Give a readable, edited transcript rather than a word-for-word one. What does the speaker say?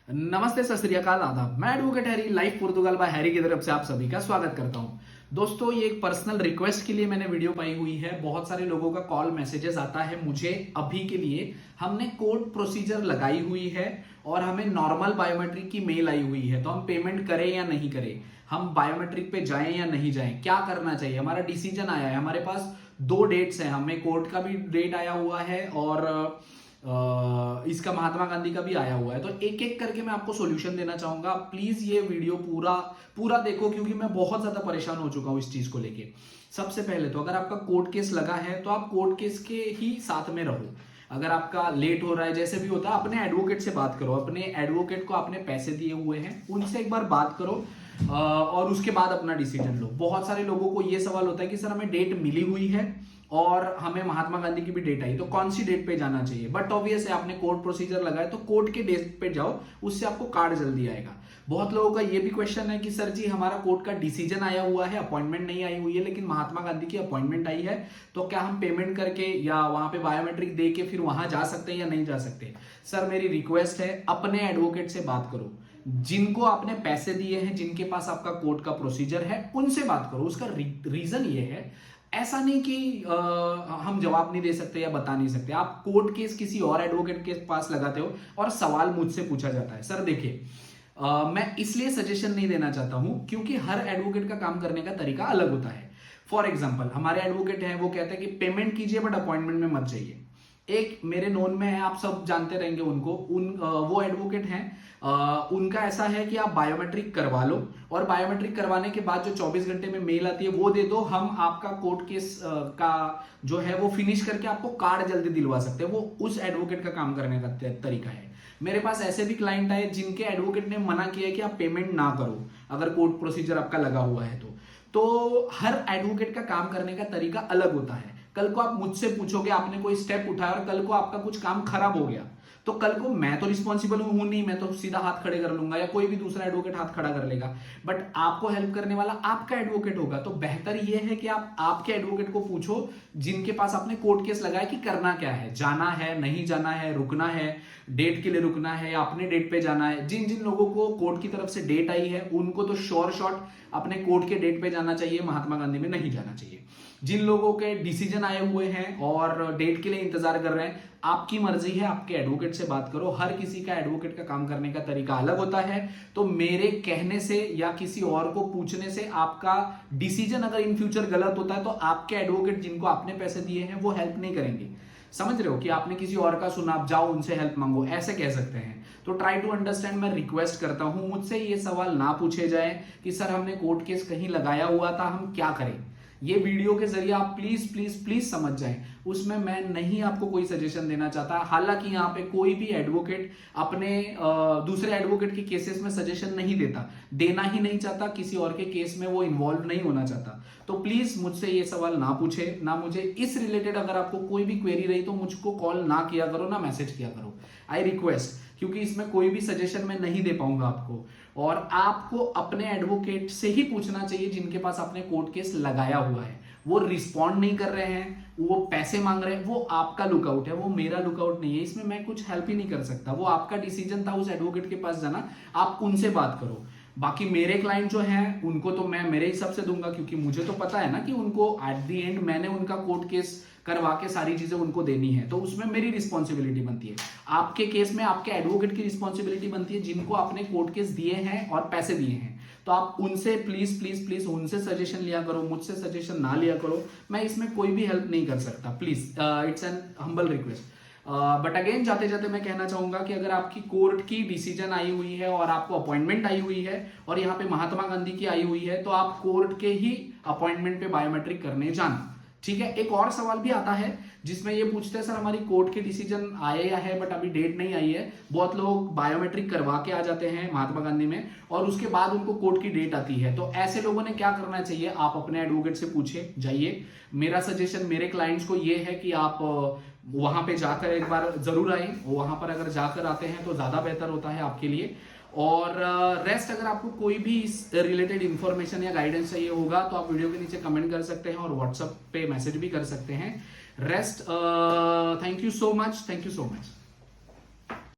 नमस्ते, सत श्री अकाल, आदाब। मैं एडवोकेट हैरी, लाइफ पुर्तगाल बाय हैरी की तरफ से आप सभी का स्वागत करता हूं। दोस्तों, ये एक पर्सनल रिक्वेस्ट के लिए मैंने वीडियो पाई हुई है। बहुत सारे लोगों का कॉल मैसेजेस आता है मुझे अभी के लिए। हमने कोर्ट प्रोसीजर लगाई हुई है और हमें नॉर्मल बायोमेट्रिक की मेल आई हुई है, तो हम पेमेंट करें या नहीं करें, हम बायोमेट्रिक पे जाएं या नहीं जाएं, क्या करना चाहिए। हमारा डिसीजन आया है, हमारे पास 2 डेट्स हैं, हमें कोर्ट का भी डेट आया हुआ है और इसका महात्मा गांधी का भी आया हुआ है। तो एक एक करके मैं आपको सॉल्यूशन देना चाहूंगा। प्लीज ये वीडियो पूरा पूरा देखो, क्योंकि मैं बहुत ज्यादा परेशान हो चुका हूं इस चीज को लेके। सबसे पहले तो अगर आपका कोर्ट केस लगा है तो आप कोर्ट केस के ही साथ में रहो। अगर आपका लेट हो रहा है, जैसे भी होता है, अपने एडवोकेट से बात करो। अपने एडवोकेट को आपने पैसे दिए हुए हैं, उनसे एक बार बात करो और उसके बाद अपना डिसीजन लो। बहुत सारे लोगों को ये सवाल होता है कि सर हमें डेट मिली हुई है और हमें महात्मा गांधी की भी डेट आई, तो कौन सी डेट पे जाना चाहिए। बट ऑब्वियस है, आपने कोर्ट प्रोसीजर लगाया तो कोर्ट के डेट पे जाओ, उससे आपको कार्ड जल्दी आएगा। बहुत लोगों का ये भी क्वेश्चन है कि सर जी हमारा कोर्ट का डिसीजन आया हुआ है, अपॉइंटमेंट नहीं आई हुई है, लेकिन महात्मा गांधी की अपॉइंटमेंट आई है, तो क्या हम पेमेंट करके या वहां पे बायोमेट्रिक दे के फिर वहां जा सकते हैं या नहीं जा सकते। सर मेरी रिक्वेस्ट है, अपने एडवोकेट से बात करो। जिनको आपने पैसे दिए हैं, जिनके पास आपका कोर्ट का प्रोसीजर है, उनसे बात करो। उसका रीजन ये है, ऐसा नहीं कि हम जवाब नहीं दे सकते या बता नहीं सकते। आप कोर्ट केस किसी और एडवोकेट के पास लगाते हो और सवाल मुझसे पूछा जाता है। सर देखिए, मैं इसलिए सजेशन नहीं देना चाहता हूं क्योंकि हर एडवोकेट का काम करने का तरीका अलग होता है। फॉर एग्जाम्पल, हमारे एडवोकेट हैं, वो कहते हैं कि पेमेंट कीजिए बट अपॉइंटमेंट में मत जाइए। एक मेरे नोन में है, आप सब जानते रहेंगे उनको, वो एडवोकेट हैं। उनका ऐसा है कि आप बायोमेट्रिक करवा लो और बायोमेट्रिक करवाने के बाद जो 24 घंटे में मेल आती है वो दे दो, हम आपका कोर्ट केस का जो है वो फिनिश करके आपको कार्ड जल्दी दिलवा सकते हैं। वो उस एडवोकेट का काम करने का तरीका है। मेरे पास ऐसे भी क्लाइंट आए जिनके एडवोकेट ने मना किया है कि आप पेमेंट ना करो अगर कोर्ट प्रोसीजर आपका लगा हुआ है तो हर एडवोकेट का काम करने का तरीका अलग होता है। कल को आप मुझसे पूछोगे, आपने कोई स्टेप उठाया और कल को आपका कुछ काम खराब हो गया, तो कल को मैं तो रिस्पॉन्सिबल हूं नहीं, मैं तो सीधा हाथ खड़े कर लूंगा या कोई भी दूसरा एडवोकेट हाथ खड़ा कर लेगा। बट आपको हेल्प करने वाला आपका एडवोकेट होगा। तो बेहतर यह है कि आप आपके एडवोकेट को पूछो जिनके पास आपने कोर्ट केस लगाया कि करना क्या है, जाना है, नहीं जाना है, रुकना है, डेट के लिए रुकना है या अपने डेट पे जाना है। जिन जिन लोगों को कोर्ट की तरफ से डेट आई है उनको तो श्योर शॉट अपने कोर्ट के डेट पे जाना चाहिए, महात्मा गांधी में नहीं जाना चाहिए। जिन लोगों के डिसीजन आए हुए हैं और डेट के लिए इंतजार कर रहे हैं, आपकी मर्जी है, आपके एडवोकेट से बात करो। हर किसी का एडवोकेट का काम करने का तरीका अलग होता है। तो मेरे कहने से या किसी और को पूछने से आपका डिसीजन अगर इन फ्यूचर गलत होता है तो आपके एडवोकेट जिनको आपने पैसे दिए हैं वो हेल्प नहीं करेंगे। समझ रहे हो कि आपने किसी और का सुना, आप जाओ उनसे हेल्प मांगो, ऐसे कह सकते हैं। तो ट्राई टू अंडरस्टैंड। मैं रिक्वेस्ट करता हूं, मुझसे ये सवाल ना पूछे जाए कि सर हमने कोर्ट केस कहीं लगाया हुआ था, हम क्या करें। ये वीडियो के जरिए आप प्लीज प्लीज प्लीज समझ जाएं। उसमें मैं नहीं आपको कोई सजेशन देना चाहता। हालांकि यहाँ पे कोई भी एडवोकेट अपने दूसरे एडवोकेट के केसेस में सजेशन नहीं देता, देना ही नहीं चाहता, किसी और के केस में वो इन्वॉल्व नहीं होना चाहता। तो प्लीज मुझसे ये सवाल ना पूछे, ना मुझे इस रिलेटेड अगर आपको कोई भी क्वेरी रही तो मुझको कॉल ना किया करो, ना मैसेज किया करो। आई रिक्वेस्ट, क्योंकि इसमें कोई भी सजेशन मैं नहीं दे पाऊंगा आपको। और आपको अपने एडवोकेट से ही पूछना चाहिए जिनके पास आपने कोर्ट केस लगाया हुआ है। वो रिस्पॉन्ड नहीं कर रहे हैं, वो पैसे मांग रहे हैं, वो आपका लुकआउट है, वो मेरा लुकआउट नहीं है। इसमें मैं कुछ हेल्प ही नहीं कर सकता। वो आपका डिसीजन था उस एडवोकेट के पास जाना, आप उनसे बात करो। बाकी मेरे क्लाइंट जो हैं उनको तो मैं मेरे हिसाब से दूंगा, क्योंकि मुझे तो पता है ना कि उनको एट द एंड मैंने उनका कोर्ट केस करवा के सारी चीजें उनको देनी है, तो उसमें मेरी रिस्पॉन्सिबिलिटी बनती है। आपके केस में आपके एडवोकेट की रिस्पॉन्सिबिलिटी बनती है, जिनको आपने कोर्ट केस दिए हैं और पैसे दिए हैं। तो आप उनसे प्लीज प्लीज प्लीज उनसे सजेशन लिया करो, मुझसे सजेशन ना लिया करो। मैं इसमें कोई भी हेल्प नहीं कर सकता। Please, it's an humble request. But again, जाते जाते मैं कहना चाहूंगा कि अगर आपकी कोर्ट की डिसीजन आई हुई है और आपको अपॉइंटमेंट आई हुई है और यहाँ पे महात्मा गांधी की आई हुई है, तो आप कोर्ट के ही अपॉइंटमेंट पे बायोमेट्रिक करने जाना। ठीक है। एक और सवाल भी आता है जिसमें ये पूछते हैं, सर हमारी कोर्ट के डिसीजन आए या है बट अभी डेट नहीं आई है। बहुत लोग बायोमेट्रिक करवा के आ जाते हैं महात्मा गांधी में और उसके बाद उनको कोर्ट की डेट आती है। तो ऐसे लोगों ने क्या करना चाहिए, आप अपने एडवोकेट से पूछे जाइए। मेरा सजेशन मेरे क्लाइंट्स को ये है कि आप वहां पे जाकर एक बार जरूर आए। वहां पर अगर जाकर आते हैं तो ज्यादा बेहतर होता है आपके लिए। और रेस्ट, अगर आपको कोई भी इस रिलेटेड इंफॉर्मेशन या गाइडेंस चाहिए होगा तो आप वीडियो के नीचे कमेंट कर सकते हैं और व्हाट्सएप पे मैसेज भी कर सकते हैं। Rest, thank you so much, thank you so much.